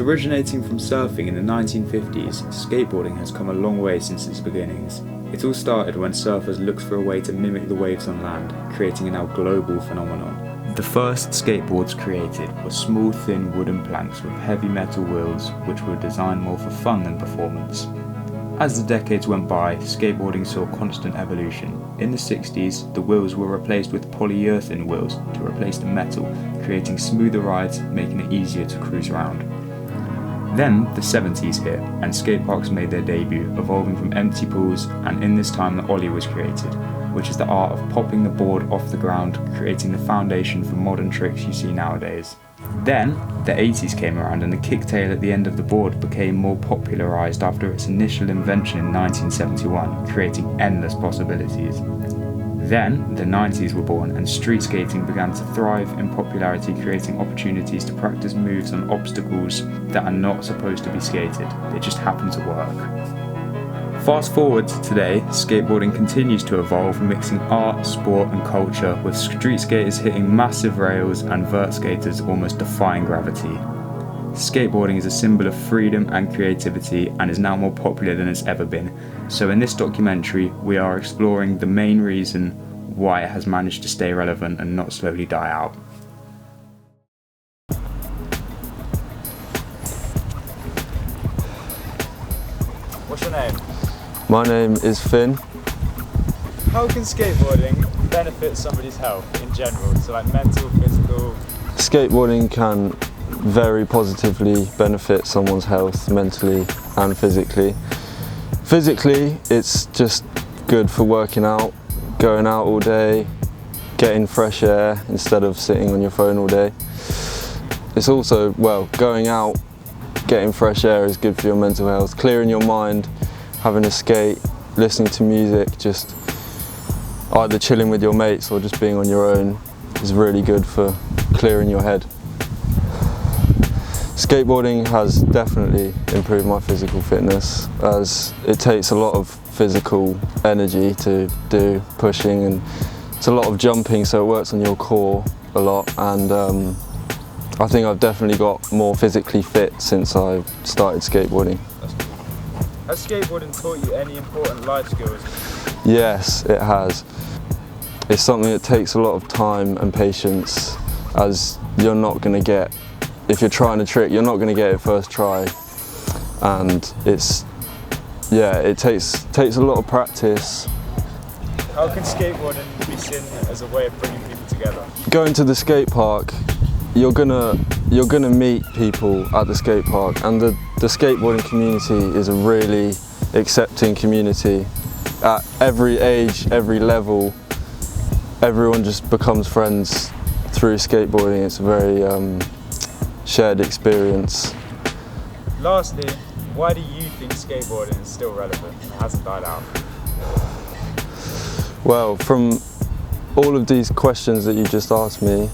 originating from surfing in the 1950s, skateboarding has come a long way since its beginnings. It all started when surfers looked for a way to mimic the waves on land, creating a now global phenomenon. The first skateboards created were small thin wooden planks with heavy metal wheels which were designed more for fun than performance. As the decades went by, skateboarding saw constant evolution. In the 60s, the wheels were replaced with polyurethane wheels to replace the metal, creating smoother rides, making it easier to cruise around. Then the 70s hit, and skate parks made their debut, evolving from empty pools, and in this time the ollie was created, which is the art of popping the board off the ground, creating the foundation for modern tricks you see nowadays. Then, the 80s came around and the kicktail at the end of the board became more popularised after its initial invention in 1971, creating endless possibilities. Then, the 90s were born and street skating began to thrive in popularity, creating opportunities to practice moves on obstacles that are not supposed to be skated, they just happen to work. Fast forward to today, skateboarding continues to evolve, mixing art, sport and culture, with street skaters hitting massive rails and vert skaters almost defying gravity. Skateboarding is a symbol of freedom and creativity and is now more popular than it's ever been. So in this documentary, we are exploring the main reason why it has managed to stay relevant and not slowly die out. What's your name? My name is Finn. How can skateboarding benefit somebody's health in general? So like mental, physical? Skateboarding can very positively benefit someone's health mentally and physically. Physically, it's just good for working out, going out all day, getting fresh air instead of sitting on your phone all day. It's also, well, going out, getting fresh air is good for your mental health, clearing your mind, having a skate, listening to music, just either chilling with your mates or just being on your own is really good for clearing your head. Skateboarding has definitely improved my physical fitness, as it takes a lot of physical energy to do pushing, and it's a lot of jumping, so it works on your core a lot, and I think I've definitely got more physically fit since I started skateboarding. Has skateboarding taught you any important life skills? Yes, it has. It's something that takes a lot of time and patience, as you're not going to get, if you're trying a trick, you're not going to get it first try. And it takes a lot of practice. How can skateboarding be seen as a way of bringing people together? Going to the skate park, you're gonna meet people at the skate park, and the skateboarding community is a really accepting community. At every age, every level, everyone just becomes friends through skateboarding. It's a very shared experience. Lastly, why do you think skateboarding is still relevant and hasn't died out? Well, from all of these questions that you just asked me,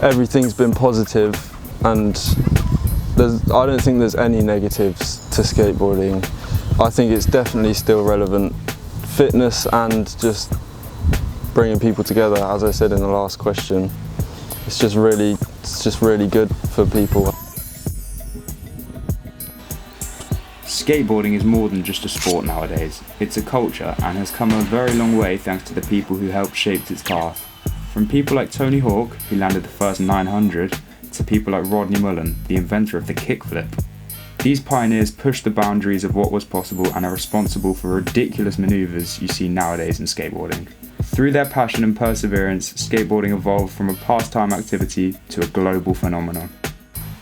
everything's been positive, and I don't think there's any negatives to skateboarding. I think it's definitely still relevant. Fitness and just bringing people together, as I said in the last question, it's just really good for people. Skateboarding is more than just a sport nowadays. It's a culture and has come a very long way thanks to the people who helped shape its path. From people like Tony Hawk, who landed the first 900, to people like Rodney Mullen, the inventor of the kickflip. These pioneers pushed the boundaries of what was possible and are responsible for ridiculous maneuvers you see nowadays in skateboarding. Through their passion and perseverance, skateboarding evolved from a pastime activity to a global phenomenon.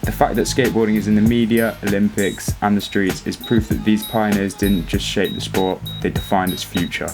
The fact that skateboarding is in the media, Olympics, and the streets is proof that these pioneers didn't just shape the sport, they defined its future.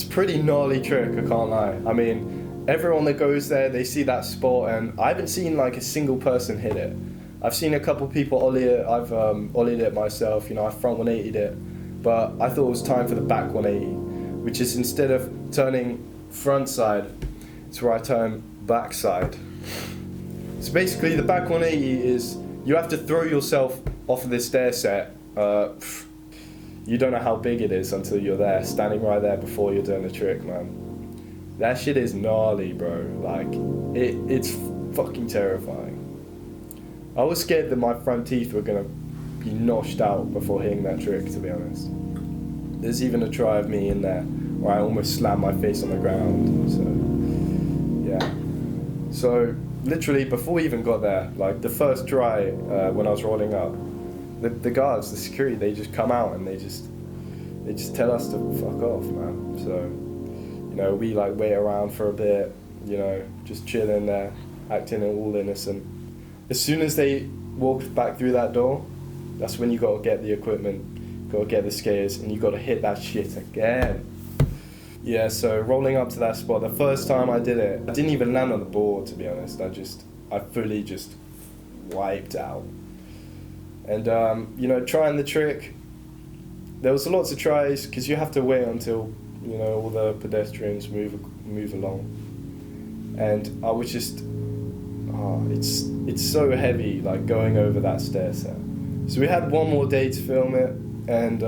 pretty gnarly trick, I can't lie. I mean, everyone that goes there, they see that spot, and I haven't seen like a single person hit it. I've seen a couple people ollie it, I've ollied it myself, you know, I front 180'd it, but I thought it was time for the back 180, which is instead of turning front side, it's where I turn back side. So basically the back 180 is, you have to throw yourself off of this stair set. You don't know how big it is until you're there, standing right there before you're doing the trick, man. That shit is gnarly, bro. Like, it's fucking terrifying. I was scared that my front teeth were gonna be noshed out before hitting that trick, to be honest. There's even a try of me in there where I almost slammed my face on the ground, so, yeah. So, literally, before we even got there, like, the first try, when I was rolling up, the guards, the security, they just come out and they just tell us to fuck off, man. So, you know, we like wait around for a bit, you know, just chilling there, acting all innocent. As soon as they walk back through that door, that's when you gotta get the equipment, gotta get the skaters, and you gotta hit that shit again. Yeah, so rolling up to that spot, the first time I did it, I didn't even land on the board, to be honest. I fully just wiped out. And, you know, trying the trick, there was lots of tries, because you have to wait until, you know, all the pedestrians move along. And I was just, it's so heavy, like, going over that stair set. So we had one more day to film it, and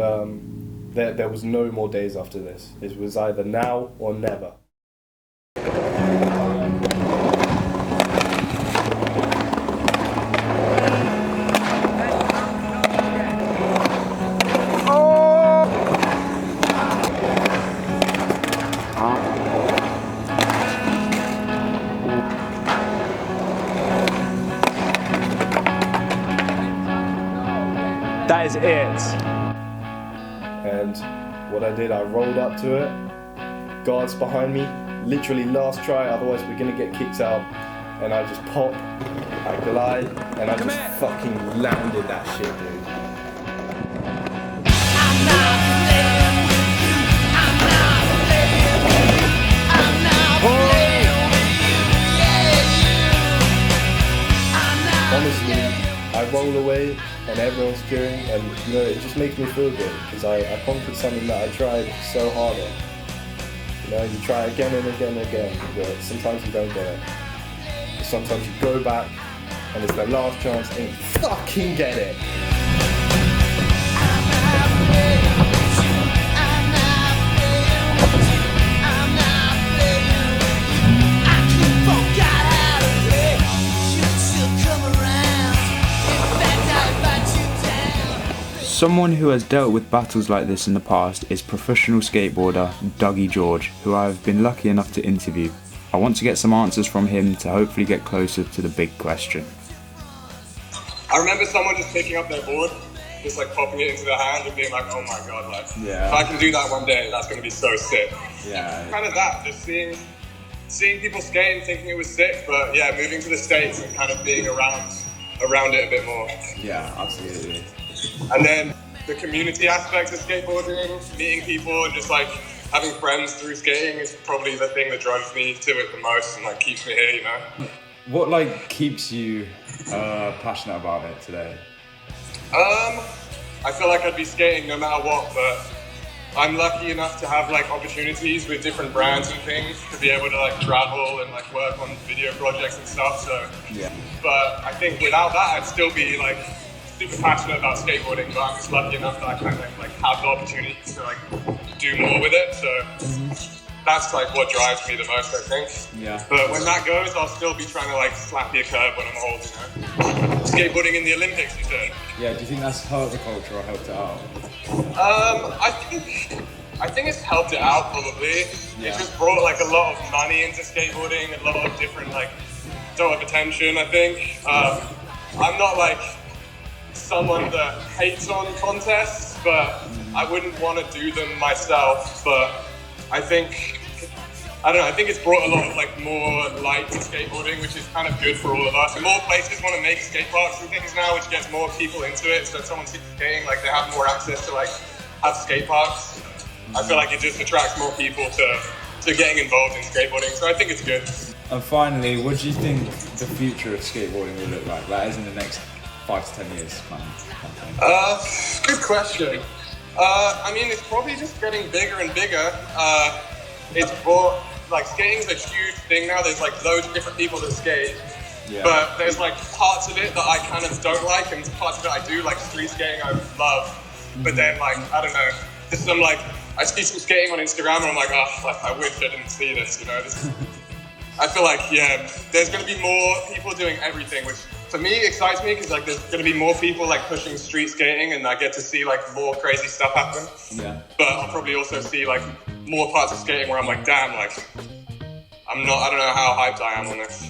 there was no more days after this. It was either now or never. That is it. And what I did, I rolled up to it, guards behind me, literally last try, otherwise we're gonna get kicked out. And I just pop, I glide, and I just fucking landed that shit, dude. Honestly, I roll away and everyone's cheering, and you know, it just makes me feel good because I conquered something that I tried so hard on. You know, you try again and again and again, but sometimes you don't get it. But sometimes you go back and it's the last chance and you fucking get it. Someone who has dealt with battles like this in the past is professional skateboarder Dougie George, who I have been lucky enough to interview. I want to get some answers from him to hopefully get closer to the big question. I remember someone just picking up their board, just like popping it into their hand and being like, oh my god, like, if I can do that one day, that's going to be so sick. Yeah. Kind of that, just seeing people skate and thinking it was sick, but yeah, moving to the States and kind of being around it a bit more. Yeah, absolutely. And then the community aspect of skateboarding, meeting people and just like having friends through skating is probably the thing that drives me to it the most and like keeps me here, you know? What like keeps you passionate about it today? I feel like I'd be skating no matter what, but I'm lucky enough to have like opportunities with different brands and things to be able to like travel and like work on video projects and stuff, so Yeah. But I think without that I'd still be like super passionate about skateboarding, but I'm just lucky enough that I kind of like have the opportunity to like do more with it, so that's like what drives me the most, I think. Yeah. But when that goes, I'll still be trying to like slap a curb when I'm old, you know? Skateboarding in the Olympics, you said? Yeah, do you think that's helped the culture or helped it out? I think it's helped it out probably. Yeah. It's just brought like a lot of money into skateboarding, a lot of different like sort of attention, I think. I'm not like someone that hates on contests, but I wouldn't want to do them myself, but I think it's brought a lot of like more light to skateboarding, which is kind of good for all of us. And more places want to make skate parks and things now, which gets more people into it. So if someone's skating, like they have more access to like have skate parks. I feel like it just attracts more people to getting involved in skateboarding. So I think it's good. And finally, what do you think the future of skateboarding will look like? That is in the next 5 to 10 years, kind of thing. Good question. I mean, it's probably just getting bigger and bigger. It's more, like, skating's a huge thing now. There's like loads of different people that skate. Yeah. But there's like parts of it that I kind of don't like, and parts of it I do, like street skating I love. But then, like, I don't know, there's some, like, I see some skating on Instagram and I'm like, oh, I wish I didn't see this, you know? I feel like, yeah, there's going to be more people doing everything, which for me excites me, because like there's going to be more people like pushing street skating, and I get to see like more crazy stuff happen. Yeah. But I'll probably also see like more parts of skating where I'm like, damn, like I don't know how hyped I am on this.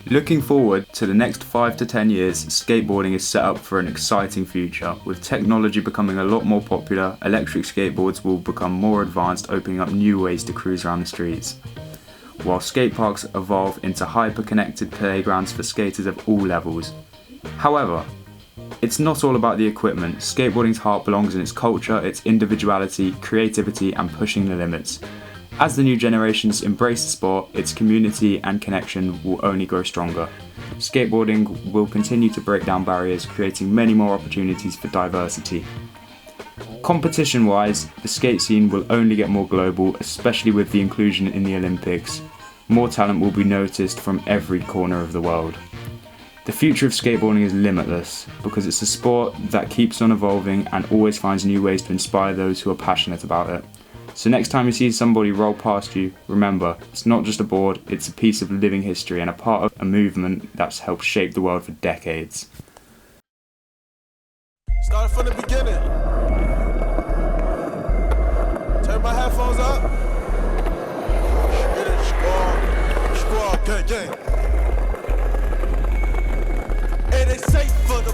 Looking forward to the next 5 to 10 years, skateboarding is set up for an exciting future. With technology becoming a lot more popular, electric skateboards will become more advanced, opening up new ways to cruise around the streets, while skate parks evolve into hyper-connected playgrounds for skaters of all levels. However, it's not all about the equipment. Skateboarding's heart belongs in its culture, its individuality, creativity, and pushing the limits. As the new generations embrace the sport, its community and connection will only grow stronger. Skateboarding will continue to break down barriers, creating many more opportunities for diversity. Competition-wise, the skate scene will only get more global, especially with the inclusion in the Olympics. More talent will be noticed from every corner of the world. The future of skateboarding is limitless, because it's a sport that keeps on evolving and always finds new ways to inspire those who are passionate about it. So next time you see somebody roll past you, remember, it's not just a board, it's a piece of living history and a part of a movement that's helped shape the world for decades. Started from the beginning. Turn my headphones up. Get it, squad, gang, gang. And they say for the